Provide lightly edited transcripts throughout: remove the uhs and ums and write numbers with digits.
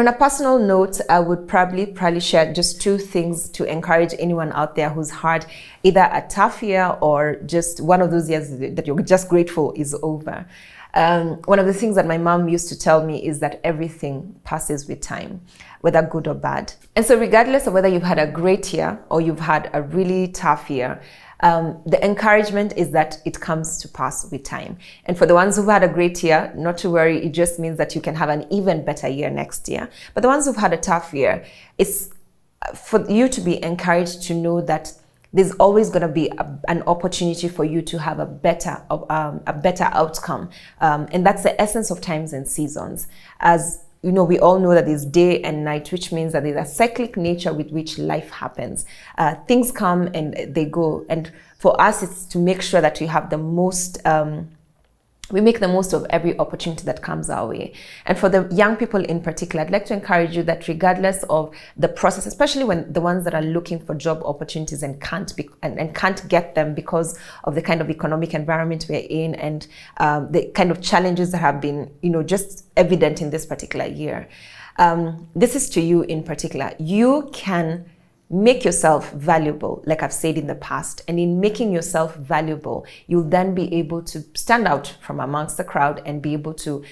on a personal note, I would probably share just two things to encourage anyone out there who's had either a tough year or just one of those years that you're just grateful is over. One of the things that my mom used to tell me is that everything passes with time, whether good or bad. And so regardless of whether you've had a great year or you've had a really tough year, the encouragement is that it comes to pass with time. And for the ones who've had a great year, not to worry, it just means that you can have an even better year next year. But the ones who've had a tough year, it's for you to be encouraged to know that there's always going to be an opportunity for you to have a better outcome. And that's the essence of times and seasons. As you know, we all know that there's day and night, which means that there's a cyclic nature with which life happens. Things come and they go. And for us, it's to make sure that we have the most, we make the most of every opportunity that comes our way. And for the young people in particular, I'd like to encourage you that regardless of the process, especially when the ones that are looking for job opportunities and can't get them because of the kind of economic environment we're in and the kind of challenges that have been, just evident in this particular year. This is to you in particular. You can make yourself valuable, like I've said in the past. And in making yourself valuable, you'll then be able to stand out from amongst the crowd and be able to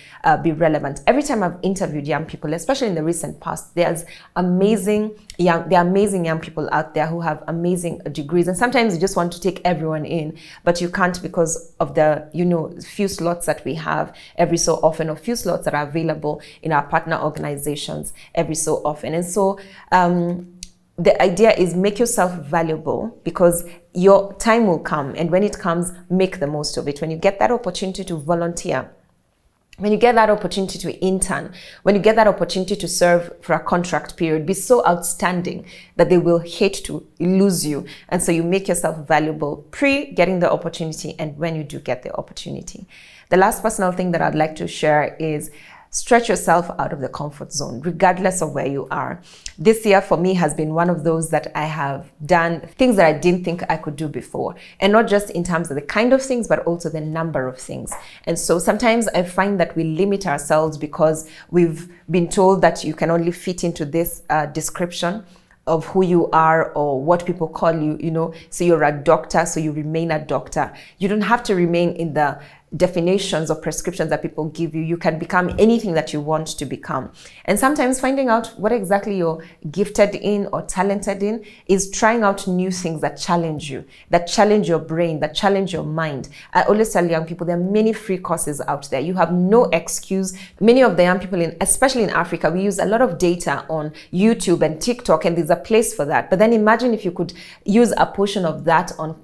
be relevant. Every time I've interviewed young people, especially in the recent past, there are amazing young people out there who have amazing degrees. And sometimes you just want to take everyone in, but you can't because of the, few slots that we have every so often, or few slots that are available in our partner organizations every so often. And so, the idea is make yourself valuable because your time will come. And when it comes, make the most of it. When you get that opportunity to volunteer, when you get that opportunity to intern, when you get that opportunity to serve for a contract period, be so outstanding that they will hate to lose you. And so you make yourself valuable pre-getting the opportunity and when you do get the opportunity. The last personal thing that I'd like to share is stretch yourself out of the comfort zone, regardless of where you are. This year for me has been one of those that I have done things that I didn't think I could do before. And not just in terms of the kind of things, but also the number of things. And so sometimes I find that we limit ourselves because we've been told that you can only fit into this description of who you are or what people call you, so you're a doctor, so you remain a doctor. You don't have to remain in the definitions or prescriptions that people give you. You can become anything that you want to become. And sometimes finding out what exactly you're gifted in or talented in is trying out new things that challenge you, that challenge your brain, that challenge your mind. I always tell young people there are many free courses out there. You have no excuse. Many of the young people, especially in Africa, we use a lot of data on YouTube and TikTok, and there's a place for that. But then imagine if you could use a portion of that on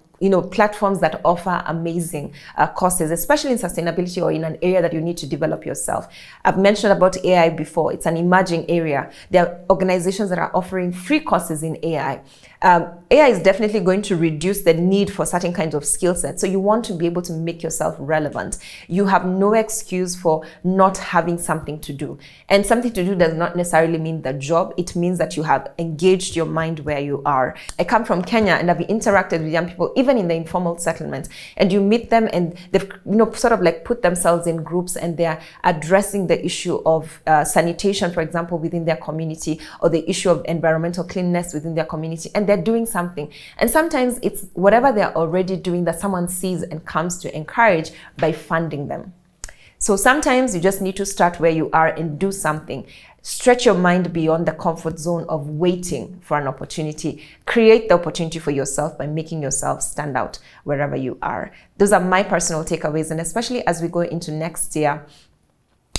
platforms that offer amazing courses, especially in sustainability or in an area that you need to develop yourself. I've mentioned about AI before. It's an emerging area. There are organizations that are offering free courses in AI. AI is definitely going to reduce the need for certain kinds of skill sets. So you want to be able to make yourself relevant. You have no excuse for not having something to do. And something to do does not necessarily mean the job. It means that you have engaged your mind where you are. I come from Kenya and I've interacted with young people, even in the informal settlement. And you meet them and they've sort of like put themselves in groups and they're addressing the issue of sanitation, for example, within their community, or the issue of environmental cleanliness within their community. And they're doing something. And sometimes it's whatever they're already doing that someone sees and comes to encourage by funding them. So sometimes you just need to start where you are and do something. Stretch your mind beyond the comfort zone of waiting for an opportunity. Create the opportunity for yourself by making yourself stand out wherever you are. Those are my personal takeaways. And especially as we go into next year,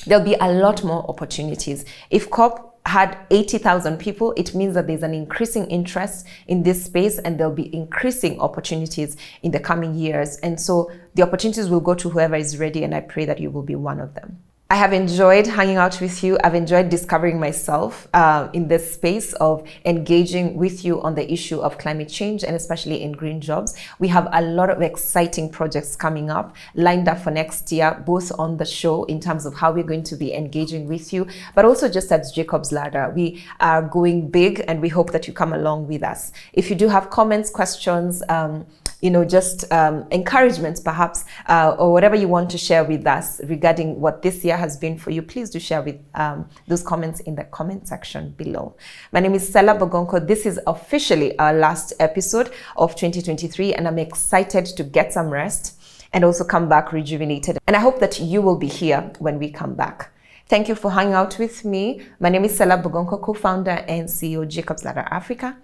there'll be a lot more opportunities. If COP had 80,000 people, it means that there's an increasing interest in this space and there'll be increasing opportunities in the coming years. And so the opportunities will go to whoever is ready, and I pray that you will be one of them. I have enjoyed hanging out with you. I've enjoyed discovering myself in this space of engaging with you on the issue of climate change, and especially in green jobs. We have a lot of exciting projects coming up, lined up for next year, both on the show in terms of how we're going to be engaging with you, but also just as Jacob's Ladder. We are going big and we hope that you come along with us. If you do have comments, questions, just encouragements perhaps, or whatever you want to share with us regarding what this year has been for you, please do share with those comments in the comment section below. My name is Sellah Bogonko. This is officially our last episode of 2023, and I'm excited to get some rest and also come back rejuvenated. And I hope that you will be here when we come back. Thank you for hanging out with me. My name is Sellah Bogonko, co-founder and CEO Jacob's Ladder Africa,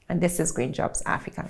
and this is Green Jobs Africa.